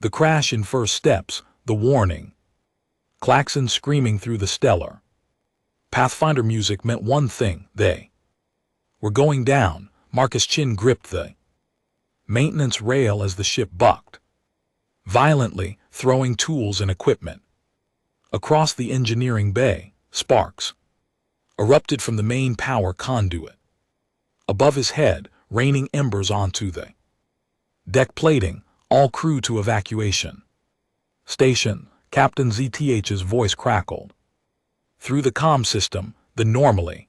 The crash in first steps, the warning. Klaxon screaming through the stellar. Pathfinder music meant one thing, they were going down. Marcus' chin gripped the maintenance rail as the ship bucked violently, throwing tools and equipment. Across the engineering bay, sparks erupted from the main power conduit. Above his head, raining embers onto the deck plating, all crew to evacuation. Station, Captain ZTH's voice crackled. Through the comm system, the normally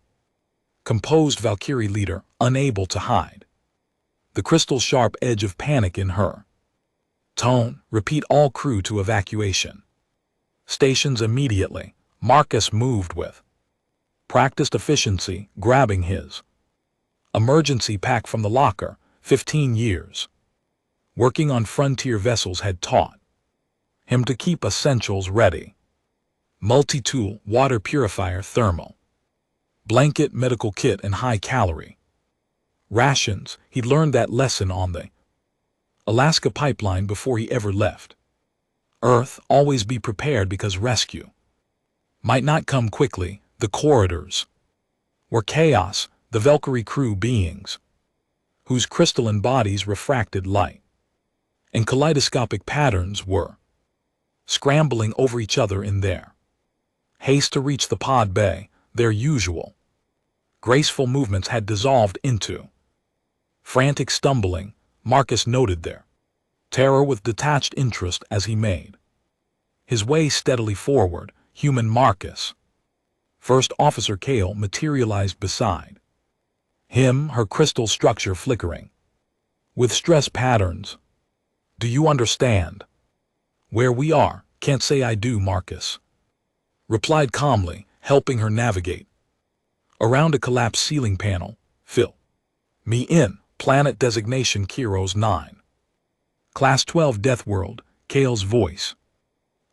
composed Valkyrie leader, unable to hide the crystal-sharp edge of panic in her tone. Repeat, all crew to evacuation stations immediately. Marcus moved with practiced efficiency, grabbing his emergency pack from the locker. 15 years working on frontier vessels had taught him to keep essentials ready. Multi-tool, water purifier, thermal blanket, medical kit, and high-calorie rations. He'd learned that lesson on the Alaska pipeline before he ever left Earth. Always be prepared, because rescue might not come quickly. The corridors were chaos, the Valkyrie crew beings whose crystalline bodies refracted light and kaleidoscopic patterns were scrambling over each other in their haste to reach the pod bay. Their usual graceful movements had dissolved into frantic stumbling. Marcus noted their terror with detached interest as he made his way steadily forward. Human Marcus. First Officer Kale materialized beside him, her crystal structure flickering with stress patterns. Do you understand where we are? Can't say I do, Marcus replied calmly, helping her navigate around a collapsed ceiling panel. Fill me in. Planet designation Kiros 9. Class 12 Deathworld. Kale's voice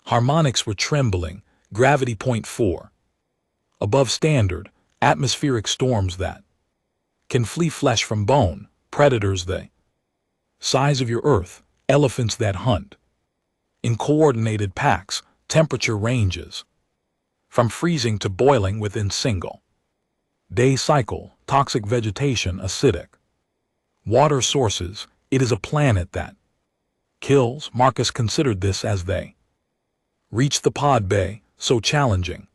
harmonics were trembling. Gravity 0.4 above standard. Atmospheric storms that can flee flesh from bone. Predators the size of your Earth. Elephants that hunt in coordinated packs. Temperature ranges from freezing to boiling within single day cycle. Toxic vegetation, acidic water sources. It is a planet that kills. Marcus considered this as they reached the pod bay. So challenging.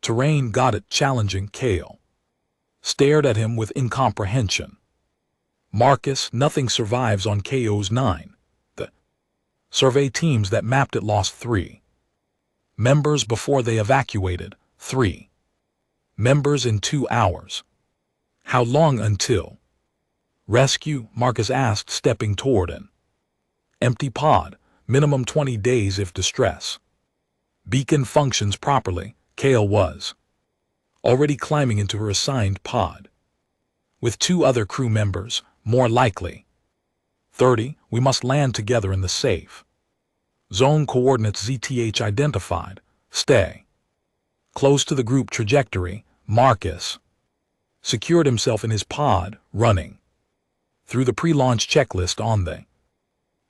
Terrain, got it, challenging. Kale stared at him with incomprehension. Marcus, nothing survives on Kiros 9. The survey teams that mapped it lost 3 members before they evacuated. 3 members in 2 hours. How long until rescue? Marcus asked, stepping toward an empty pod. Minimum 20 days if distress beacon functions properly. Kale was already climbing into her assigned pod with 2 other crew members, more likely 30. We must land together in the safe zone. Coordinates ZTH identified. Stay close to the group trajectory. Marcus secured himself in his pod, running through the pre-launch checklist on the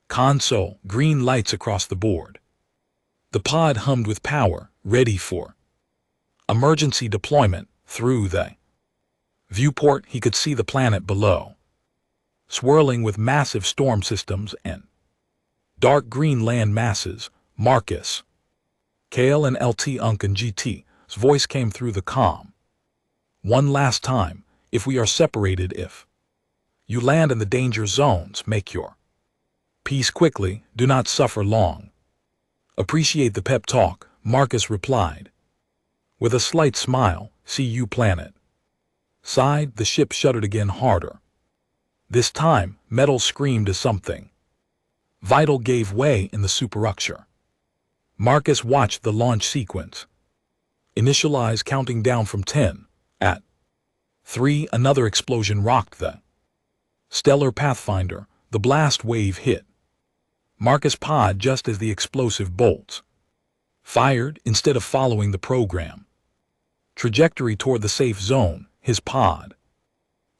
console. Green lights across the board. The pod hummed with power, ready for emergency deployment. Through the viewport, he could see the planet below, swirling with massive storm systems and dark green land masses. Marcus, Kale, and LT Unc and GT's voice came through the comm. One last time, if we are separated, if you land in the danger zones, make your peace quickly. Do not suffer long. Appreciate the pep talk, Marcus replied with a slight smile. See you, planet. Sighed. The ship shuddered again, harder. This time, metal screamed as something vital gave way in the superstructure. Marcus watched the launch sequence initialize, counting down from 10. At 3, another explosion rocked the stellar Pathfinder. The blast wave hit Marcus' pod just as the explosive bolts fired. Instead of following the program trajectory toward the safe zone, his pod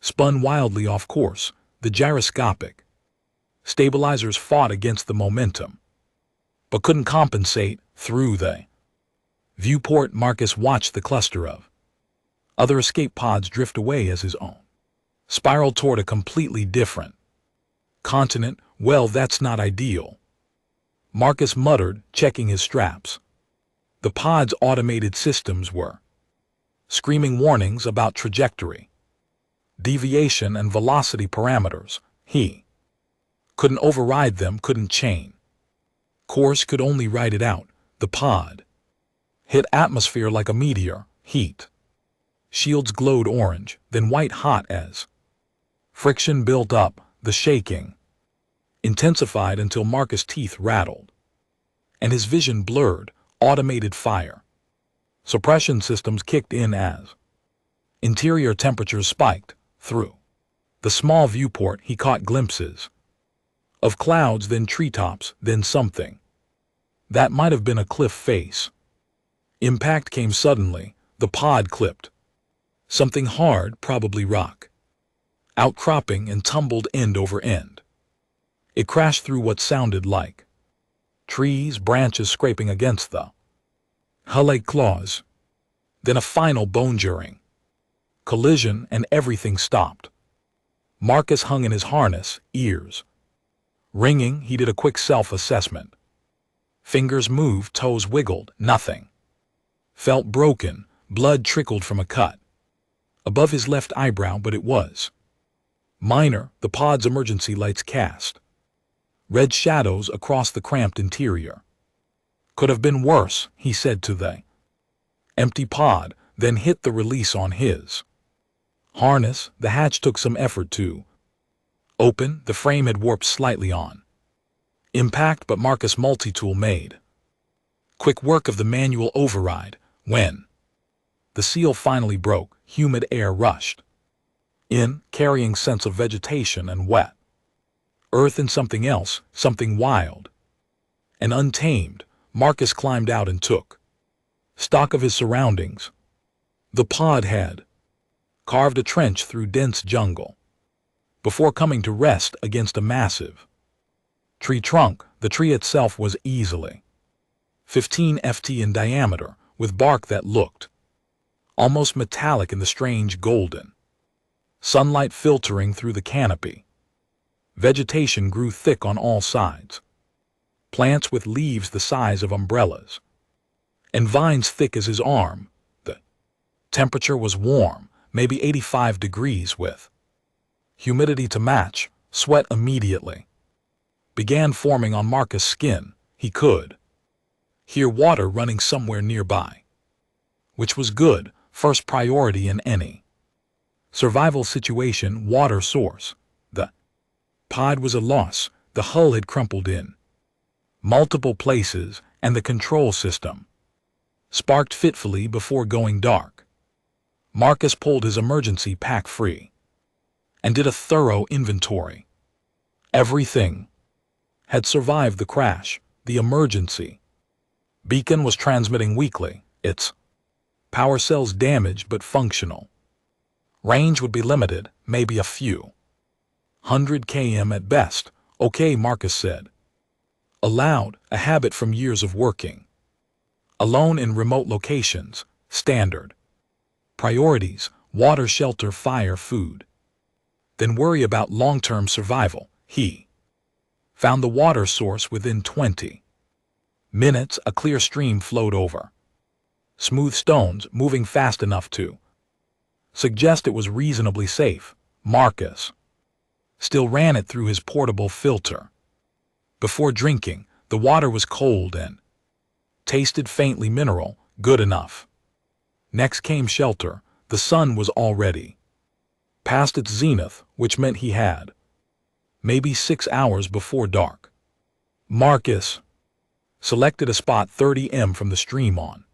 spun wildly off course. The gyroscopic stabilizers fought against the momentum. but couldn't compensate. Through the viewport, Marcus watched the cluster of other escape pods drift away as his own spiraled toward a completely different continent. Well, that's not ideal, Marcus muttered, checking his straps. The pod's automated systems were screaming warnings about trajectory, deviation, and velocity parameters. He couldn't override them, couldn't chain course, could only ride it out. The pod hit atmosphere like a meteor. Heat shields glowed orange, then white hot as friction built up. The shaking intensified until Marcus' teeth rattled and his vision blurred. Automated fire suppression systems kicked in as interior temperatures spiked. Through the small viewport, he caught glimpses of clouds, then treetops, then something that might have been a cliff face. Impact came suddenly. The pod clipped something hard, probably rock, outcropping, and tumbled end over end. It crashed through what sounded like trees, branches scraping against the hull like claws. Then a final bone-jarring collision, and everything stopped. Marcus hung in his harness, ears ringing. He did a quick self-assessment. Fingers moved, toes wiggled, nothing felt broken. Blood trickled from a cut above his left eyebrow, but it was minor. The pod's emergency lights cast red shadows across the cramped interior. Could have been worse, he said to the empty pod, then hit the release on his harness. The hatch took some effort to open. The frame had warped slightly on impact, but Marcus' multi-tool made quick work of the manual override. When the seal finally broke, humid air rushed in, carrying scents of vegetation and wet earth and something else, something wild and untamed. Marcus climbed out and took stock of his surroundings. The pod had carved a trench through dense jungle before coming to rest against a massive tree trunk. The tree itself was easily 15 ft in diameter, with bark that looked almost metallic in the strange golden sunlight filtering through the canopy. Vegetation grew thick on all sides, plants with leaves the size of umbrellas, and vines thick as his arm. The temperature was warm, maybe 85 degrees, with humidity to match. Sweat immediately began forming on Marcus' skin. He could hear water running somewhere nearby, which was good. First priority in any survival situation, water source. The pod was a loss. The hull had crumpled in multiple places, and the control system sparked fitfully before going dark. Marcus pulled his emergency pack free and did a thorough inventory. Everything had survived the crash. The emergency beacon was transmitting weakly, its power cells damaged but functional. Range would be limited, maybe a few 100 km at best. Okay, Marcus said aloud, a habit from years of working alone in remote locations. Standard priorities: water, shelter, fire, food. Then worry about long-term survival. He found the water source within 20 minutes. A clear stream flowed over smooth stones, moving fast enough to suggest it was reasonably safe. Marcus still ran it through his portable filter. Before drinking, the water was cold and tasted faintly mineral. Good enough. Next came shelter. The sun was already past its zenith, which meant he had maybe 6 hours before dark. Marcus selected a spot 30 m from the stream on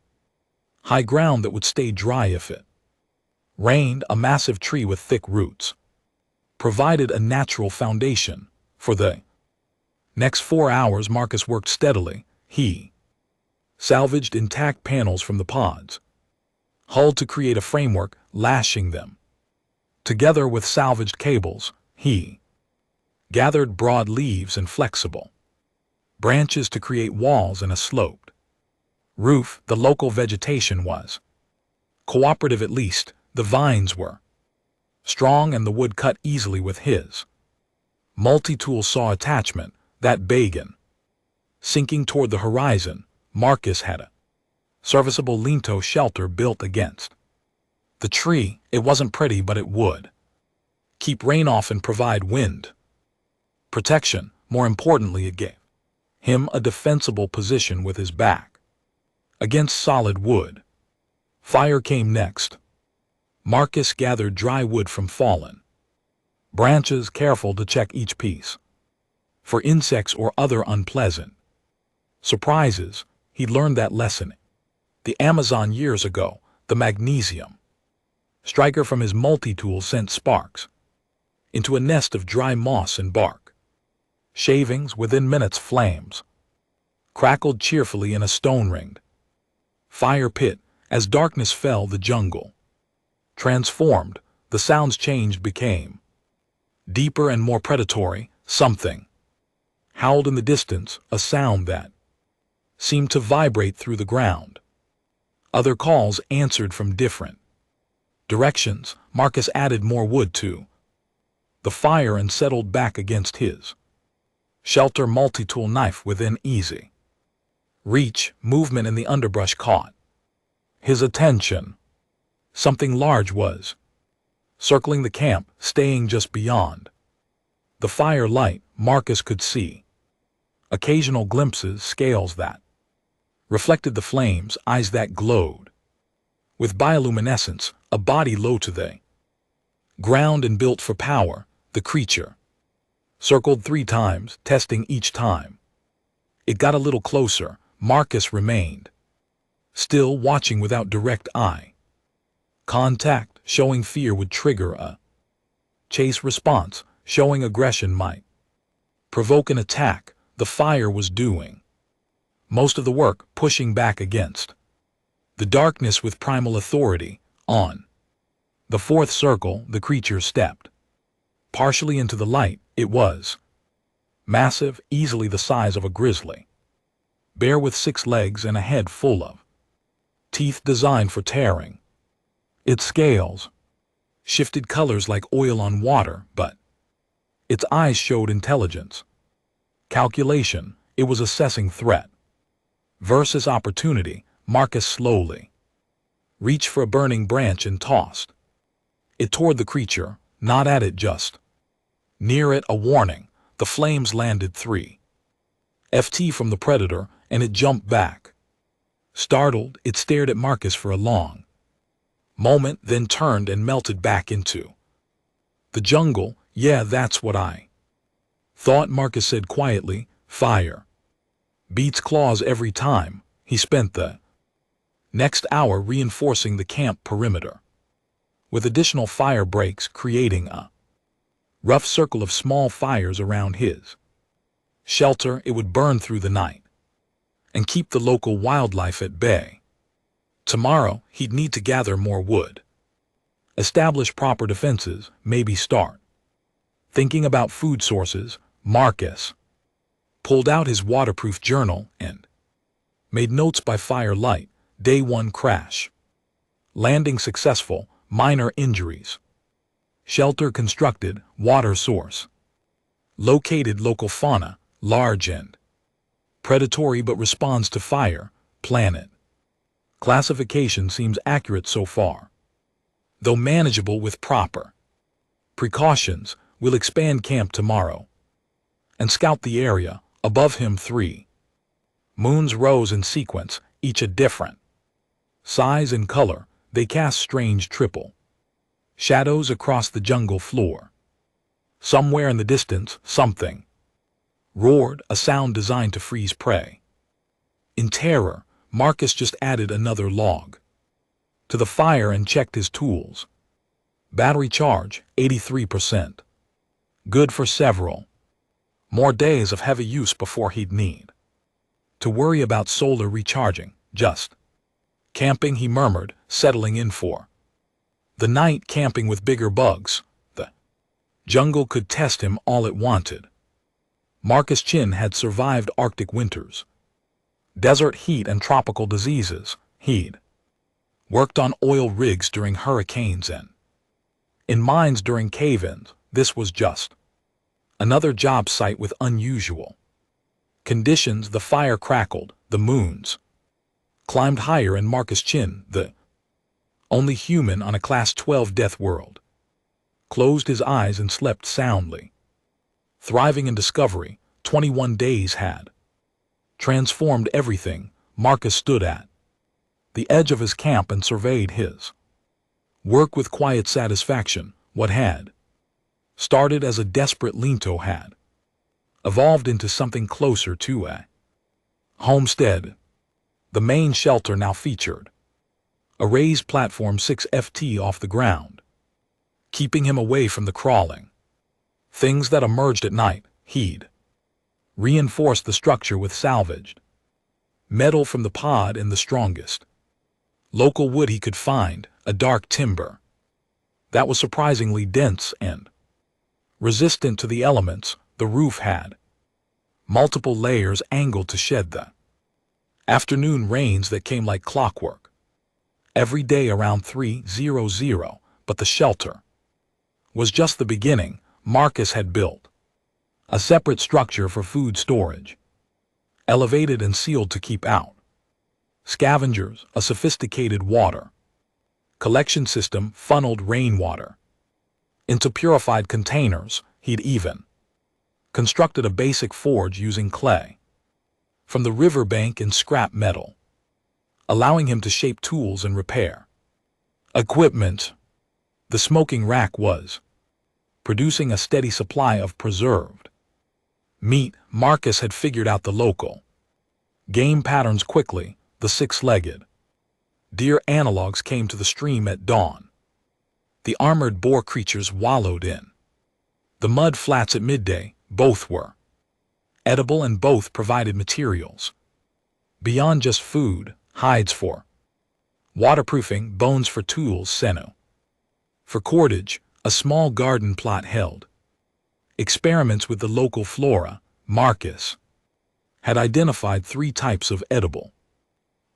high ground that would stay dry if it rained. A massive tree with thick roots provided a natural foundation. For the next 4 hours, Marcus worked steadily. He salvaged intact panels from the pod's hull to create a framework, lashing them together with salvaged cables. He gathered broad leaves and flexible branches to create walls and a sloped roof. The local vegetation was cooperative, at least the vines were strong and the wood cut easily with his multi-tool saw attachment. That bagan sinking toward the horizon, Marcus had a serviceable lintel shelter built against the tree. It wasn't pretty, but it would keep rain off and provide wind protection. More importantly, it gave him a defensible position with his back against solid wood. Fire came next. Marcus gathered dry wood from fallen branches, careful to check each piece for insects or other unpleasant surprises. He learned that lesson the Amazon years ago. The magnesium striker from his multi-tool sent sparks into a nest of dry moss and bark shavings. Within minutes, flames crackled cheerfully in a stone-ringed fire pit. As darkness fell, the jungle transformed. The sounds changed, became deeper and more predatory. Something howled in the distance, a sound that seemed to vibrate through the ground. Other calls answered from different directions. Marcus added more wood to the fire and settled back against his shelter, multi-tool knife within easy reach. Movement in the underbrush caught his attention. Something large was circling the camp, staying just beyond the firelight. Marcus could see occasional glimpses, scales that reflected the flames, eyes that glowed with bioluminescence, a body low to the ground and built for power. The creature circled 3 times, testing each time. It got a little closer. Marcus remained still, watching without direct eye contact. Showing fear would trigger a chase response. Showing aggression might provoke an attack. The fire was doing most of the work, pushing back against the darkness with primal authority. On the 4th circle, the creature stepped partially into the light. It was massive, easily the size of a grizzly bear, with 6 legs and a head full of teeth designed for tearing. Its scales shifted colors like oil on water, but its eyes showed intelligence, calculation. It was assessing threat versus opportunity. Marcus slowly reached for a burning branch and tossed it toward the creature, not at it, just near it. A warning. The flames landed 3 ft from the predator, and it jumped back. Startled, it stared at Marcus for a long moment, then turned and melted back into the jungle. Yeah, that's what I thought, Marcus said quietly. Fire beats claws every time. He spent the next hour reinforcing the camp perimeter with additional fire breaks, creating a rough circle of small fires around his shelter. It would burn through the night and keep the local wildlife at bay. Tomorrow, he'd need to gather more wood, establish proper defenses, maybe start thinking about food sources. Marcus pulled out his waterproof journal and made notes by firelight. Day 1 crash. Landing successful. Minor injuries. Shelter constructed. Water source located. Local fauna large and predatory, but responds to fire. Planet classification seems accurate so far, though manageable with proper precautions. We'll expand camp tomorrow and scout the area. Above him, 3 moons rose in sequence, each a different size and color. They cast strange triple shadows across the jungle floor. Somewhere in the distance, something roared, a sound designed to freeze prey. In terror, Marcus just added another log to the fire and checked his tools. Battery charge, 83%. Good for several more days of heavy use before he'd need to worry about solar recharging. Just camping, he murmured, settling in for the night. Camping with bigger bugs. The jungle could test him all it wanted. Marcus Chin had survived Arctic winters, desert heat and tropical diseases. He'd worked on oil rigs during hurricanes and in mines during cave-ins. This was just another job site with unusual conditions. The fire crackled, the moons climbed higher, and Marcus Chin, the only human on a Class 12 death world, closed his eyes and slept soundly. Thriving in discovery, 21 days had transformed everything. Marcus stood at the edge of his camp and surveyed his work with quiet satisfaction. What had started as a desperate lean-to had evolved into something closer to a homestead. The main shelter now featured a raised platform 6 ft off the ground, keeping him away from the crawling things that emerged at night. He'd reinforced the structure with salvaged metal from the pod and the strongest local wood he could find, a dark timber that was surprisingly dense and resistant to the elements. The roof had multiple layers angled to shed the afternoon rains that came like clockwork every day around 3:00, but the shelter was just the beginning. Marcus had built a separate structure for food storage, elevated and sealed to keep out scavengers. A sophisticated water collection system funneled rainwater into purified containers. He'd even constructed a basic forge using clay from the riverbank and scrap metal, allowing him to shape tools and repair equipment. The smoking rack was producing a steady supply of preserved meat. Marcus had figured out the local game patterns quickly. The 6-legged deer analogs came to the stream at dawn. The armored boar creatures wallowed in the mud flats at midday. Both were edible and both provided materials beyond just food: hides for waterproofing, bones for tools, sinew for cordage. A small garden plot held experiments with the local flora. Marcus had identified 3 types of edible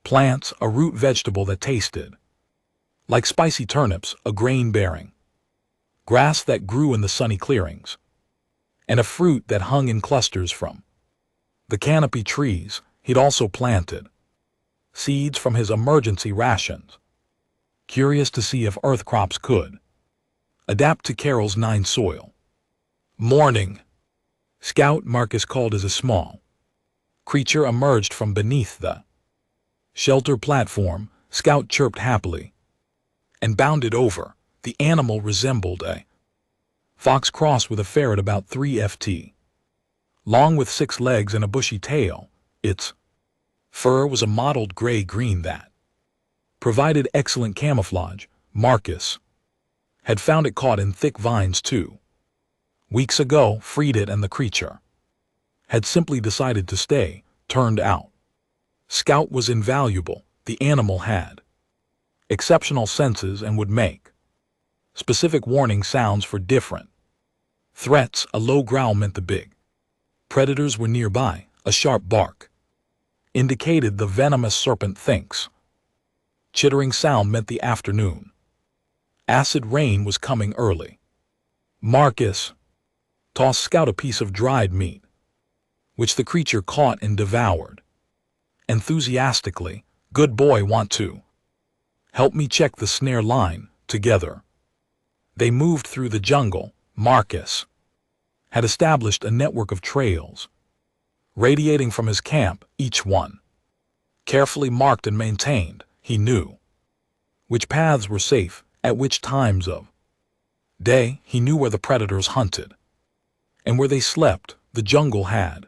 plants: a root vegetable that tasted like spicy turnips, a grain-bearing grass that grew in the sunny clearings, and a fruit that hung in clusters from the canopy trees. He'd also planted seeds from his emergency rations, curious to see if earth crops could adapt to Carol's 9 soil. Morning. Scout, Marcus called as a small creature emerged from beneath the shelter platform. Scout chirped happily and bounded over. The animal resembled a fox crossed with a ferret, about 3 ft long with 6 legs and a bushy tail. Its fur was a mottled gray-green that provided excellent camouflage. Marcus had found it caught in thick vines 2 weeks ago, freed it, and the creature had simply decided to stay. Turned out Scout was invaluable. The animal had exceptional senses and would make specific warning sounds for different threats. A low growl meant the big predators were nearby. A sharp bark indicated the venomous serpent thinks. Chittering sound meant the afternoon acid rain was coming early. Marcus tossed Scout a piece of dried meat, which the creature caught and devoured enthusiastically. Good boy, want to help me check the snare line? Together they moved through the jungle. Marcus had established a network of trails radiating from his camp, each one carefully marked and maintained. He knew which paths were safe at which times of day. He knew where the predators hunted and where they slept. The jungle had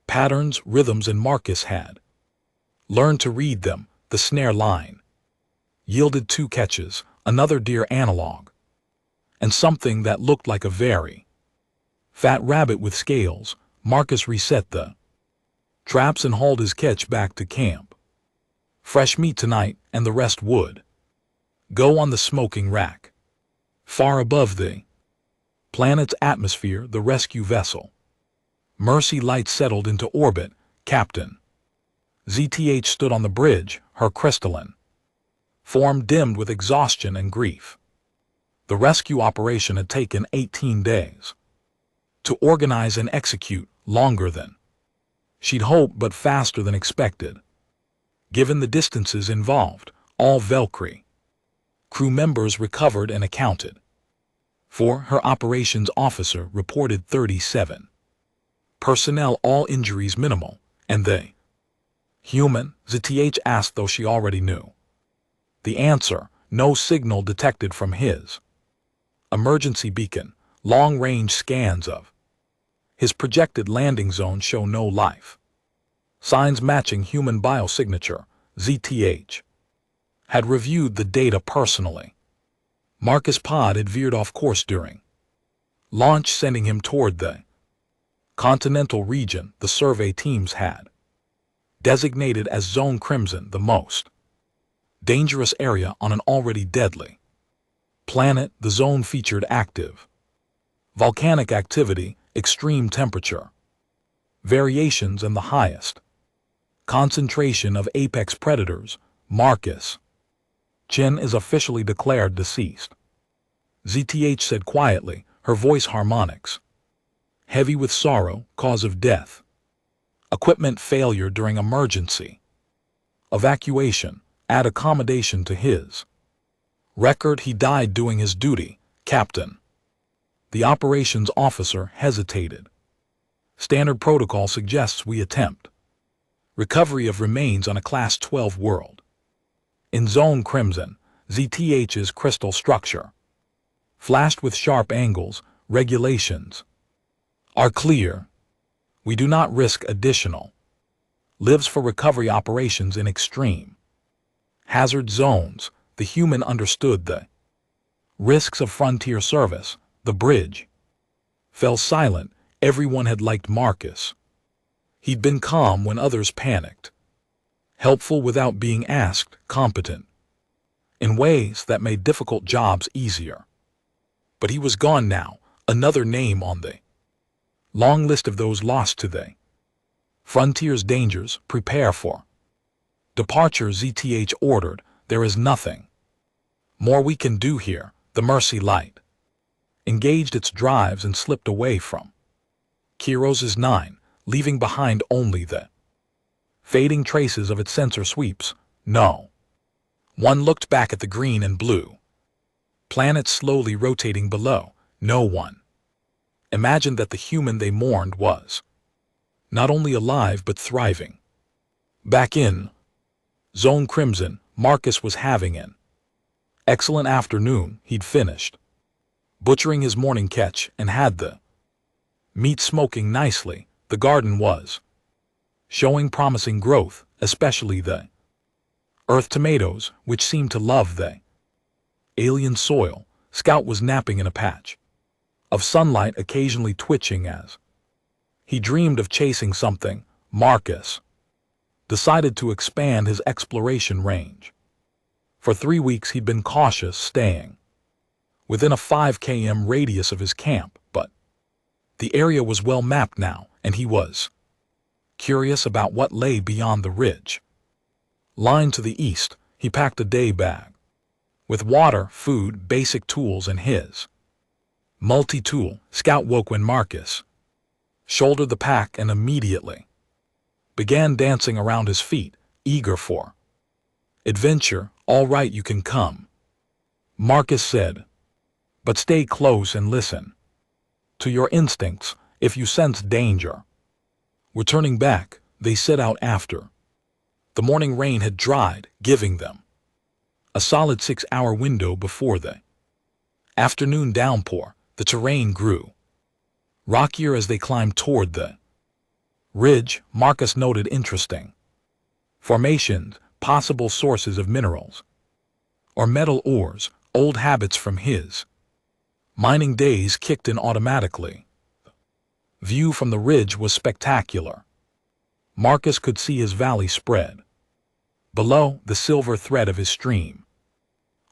patterns, rhythms, and Marcus had learned to read them. The snare line yielded 2 catches, another deer analog, and something that looked like a very fat rabbit with scales. Marcus reset the traps and hauled his catch back to camp. Fresh meat tonight, and the rest would go on the smoking rack. Far above the planet's atmosphere, the rescue vessel Mercy Light settled into orbit, Captain. ZTH stood on the bridge, her crystalline form dimmed with exhaustion and grief. The rescue operation had taken 18 days. To organize and execute, longer than she'd hoped but faster than expected. Given the distances involved, all Valkyrie crew members recovered and accounted for. Her operations officer reported 37 personnel, all injuries minimal, and they human, ZTH asked, though she already knew the answer. No signal detected from his emergency beacon. Long-range scans of his projected landing zone show no life signs matching human biosignature. ZTH had reviewed the data personally. Marcus' pod had veered off course during launch, sending him toward the continental region the survey teams had designated as Zone Crimson, the most dangerous area on an already deadly planet. The zone featured active volcanic activity, extreme temperature variations, and the highest concentration of apex predators. Marcus Chin is officially declared deceased, ZTH said quietly, her voice harmonics heavy with sorrow. Cause of death: equipment failure during emergency evacuation. Add accommodation to his record. He died doing his duty, Captain. The operations officer hesitated. Standard protocol suggests we attempt recovery of remains on a Class 12 world. In Zone Crimson, ZTH's crystal structure flashed with sharp angles. Regulations are clear. We do not risk additional lives for recovery operations in extreme hazard zones. The human understood the risks of frontier service. The bridge fell silent. Everyone had liked Marcus. He'd been calm when others panicked, helpful without being asked, competent in ways that made difficult jobs easier. But he was gone now, another name on the long list of those lost to the frontier's dangers. Prepare for departure, ZTH ordered. There is nothing more we can do here. The Mercy Light engaged its drives and slipped away from Kiros's 9, leaving behind only the fading traces of its sensor sweeps. No one looked back at the green and blue planets slowly rotating below. No one imagined that the human they mourned was not only alive but thriving. Back in Zone Crimson, Marcus was having an excellent afternoon. He'd finished butchering his morning catch and had the meat smoking nicely. The garden was showing promising growth, especially the earth tomatoes, which seemed to love the alien soil. Scout was napping in a patch of sunlight, occasionally twitching as he dreamed of chasing something. Marcus decided to expand his exploration range. For 3 weeks he'd been cautious, staying within a 5 km radius of his camp, but the area was well mapped now, and he was curious about what lay beyond the ridge line to the east. He packed a day bag with water, food, basic tools, and his multi-tool. Scout woke when Marcus shouldered the pack and immediately began dancing around his feet, eager for adventure. All right, you can come, Marcus said, but stay close and listen to your instincts. If you sense danger, we're turning back. They set out after the morning rain had dried, giving them a solid 6-hour window before the afternoon downpour. The terrain grew rockier as they climbed toward the ridge. Marcus noted interesting formations, possible sources of minerals or metal ores. Old habits from his mining days kicked in automatically. View from the ridge was spectacular. Marcus could see his valley spread below, the silver thread of his stream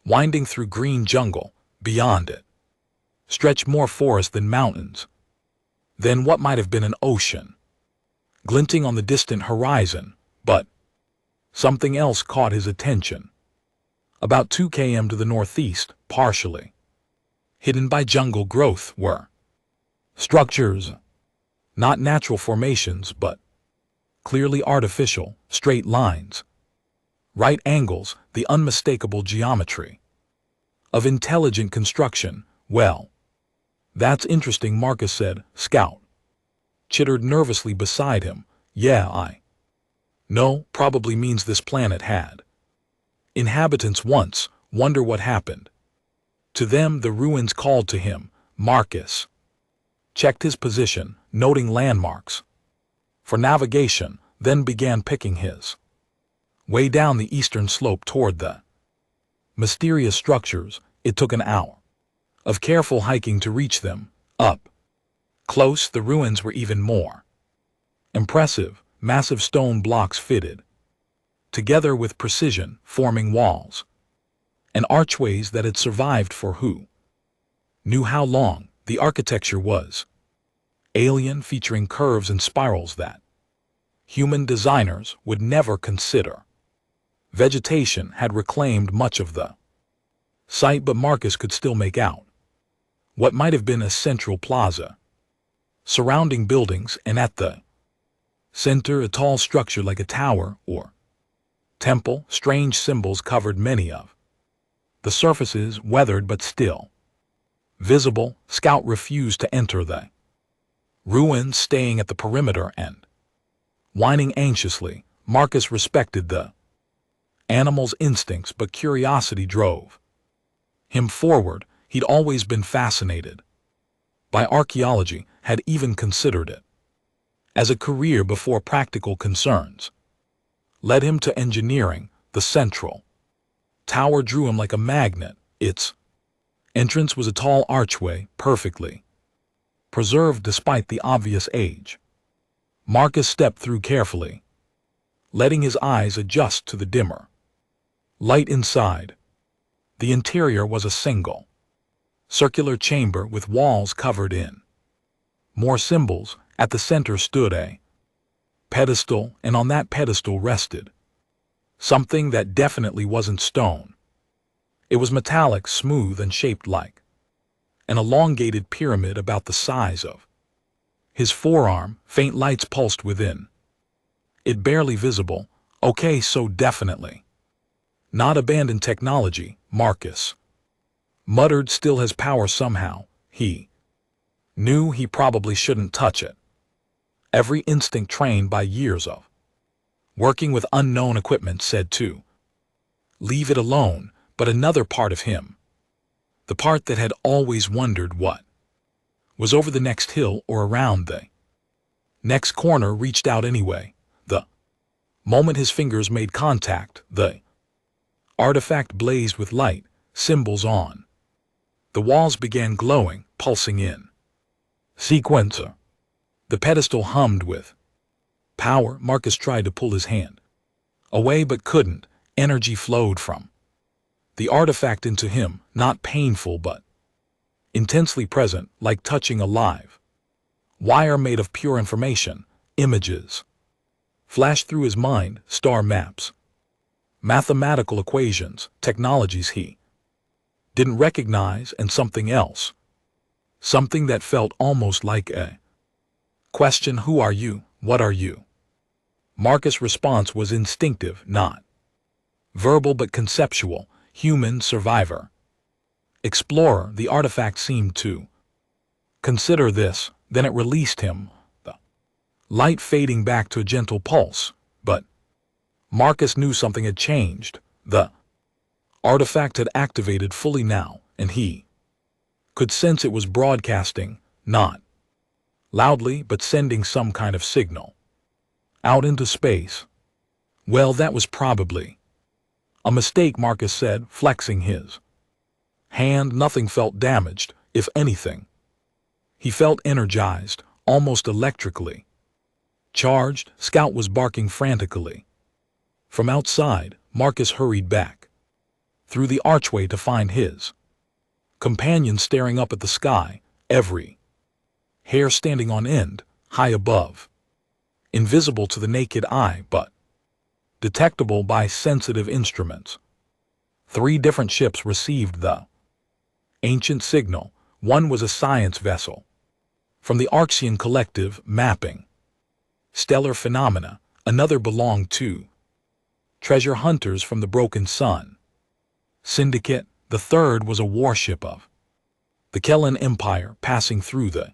winding through green jungle. Beyond it stretched more forest than mountains. Then what might have been an ocean, glinting on the distant horizon, but something else caught his attention. About 2 km to the northeast, partially hidden by jungle growth, were structures, not natural formations, but clearly artificial, straight lines, right angles, the unmistakable geometry of intelligent construction. Well, that's interesting, Marcus said. Scout chittered nervously beside him. Yeah, I know, probably means this planet had inhabitants once. Wonder what happened to them. The ruins called to him. Marcus checked his position, noting landmarks for navigation, then began picking his way down the eastern slope toward the mysterious structures. It took an hour of careful hiking to reach them. Up close, the ruins were even more impressive. Massive stone blocks fitted together with precision, forming walls and archways that had survived for who knew how long. The architecture was alien, featuring curves and spirals that human designers would never consider. Vegetation had reclaimed much of the site, but Marcus could still make out what might have been a central plaza, surrounding buildings, and at the center a tall structure like a tower or temple. Strange symbols covered many of the surfaces, weathered but still visible. Scout refused to enter the ruins, staying at the perimeter and whining anxiously. Marcus respected the animal's instincts, but curiosity drove him forward. He'd always been fascinated by archaeology, had even considered it as a career before practical concerns led him to engineering. The central tower drew him like a magnet. Its entrance was a tall archway, perfectly preserved despite the obvious age. Marcus stepped through carefully, letting his eyes adjust to the dimmer light inside. The interior was a single circular chamber with walls covered in more symbols. At the center stood a pedestal, and on that pedestal rested something that definitely wasn't stone. It was metallic, smooth, and shaped like an elongated pyramid about the size of his forearm. Faint lights pulsed within it, barely visible. Okay, so definitely not abandoned technology, Marcus muttered. Still has power somehow. He knew he probably shouldn't touch it. Every instinct trained by years of working with unknown equipment said to leave it alone. But another part of him, the part that had always wondered what was over the next hill or around the next corner, reached out anyway. The moment his fingers made contact, the artifact blazed with light. Symbols on the walls began glowing, pulsing in sequencer. The pedestal hummed with power. Marcus tried to pull his hand away but couldn't. Energy flowed from the artifact into him, not painful but intensely present, like touching a live wire made of pure information. Images flashed through his mind, star maps, mathematical equations, technologies he didn't recognize, and something else, something that felt almost like a question. Who are you? What are you? Marcus' response was instinctive, not verbal but conceptual. Human, survivor, explorer. The artifact seemed to consider this, then it released him, the light fading back to a gentle pulse. But Marcus knew something had changed. The artifact had activated fully now, and he could sense it was broadcasting, not loudly, but sending some kind of signal out into space. Well, that was probably a mistake, Marcus said, flexing his hand. Nothing felt damaged. If anything, he felt energized, almost electrically charged. Scout was barking frantically from outside. Marcus hurried back through the archway to find his companion staring up at the sky, every hair standing on end, high above. Invisible to the naked eye, but detectable by sensitive instruments. 3 different ships received the ancient signal. One was a science vessel from the Arxian Collective mapping stellar phenomena. Another belonged to treasure hunters from the Broken Sun Syndicate. The third was a warship of the Kellan Empire passing through the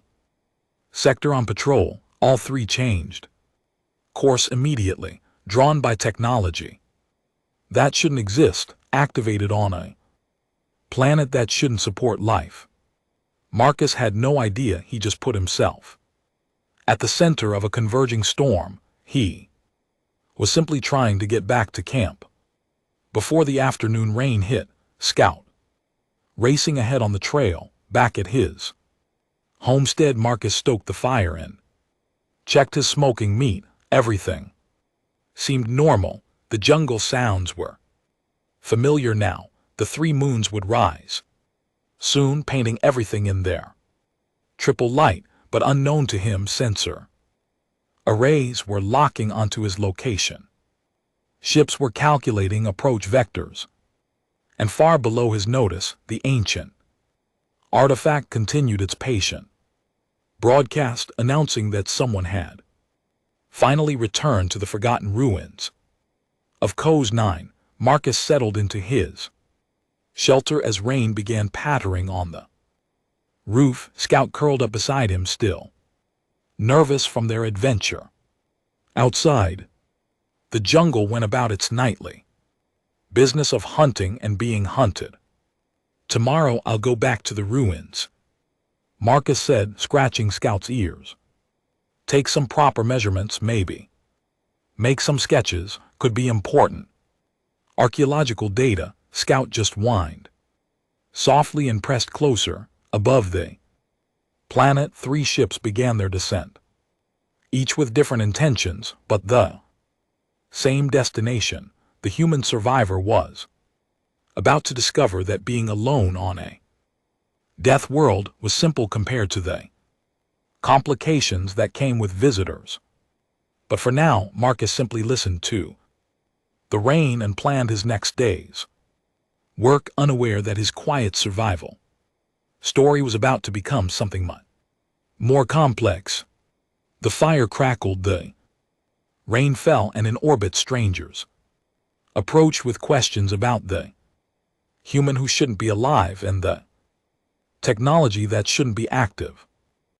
sector on patrol. All 3 changed course immediately, drawn by technology that shouldn't exist, activated on a planet that shouldn't support life. Marcus had no idea he just put himself at the center of a converging storm. He was simply trying to get back to camp before the afternoon rain hit. Scout racing ahead on the trail, back at his homestead. Marcus stoked the fire and checked his smoking meat. Everything seemed normal. The jungle sounds were familiar now. The 3 moons would rise soon, painting everything in their triple light, but unknown to him, sensor arrays were locking onto his location. Ships were calculating approach vectors. And far below his notice, the ancient artifact continued its patient broadcast, announcing that someone had finally returned to the forgotten ruins of Cos 9. Marcus settled into his shelter as rain began pattering on the roof. Scout curled up beside him, still nervous from their adventure. Outside, the jungle went about its nightly business of hunting and being hunted. Tomorrow I'll go back to the ruins, Marcus said, scratching Scout's ears. Take some proper measurements, maybe. Make some sketches, could be important. Archaeological data, Scout just whined softly and pressed closer. Above the planet, 3 ships began their descent, each with different intentions, but the same destination. The human survivor was about to discover that being alone on a Deathworld was simple compared to the complications that came with visitors. But for now, Marcus simply listened to the rain and planned his next day's work, unaware that his quiet survival story was about to become something much more complex. The fire crackled, the rain fell, and in orbit strangers approached with questions about the human who shouldn't be alive and the technology that shouldn't be active.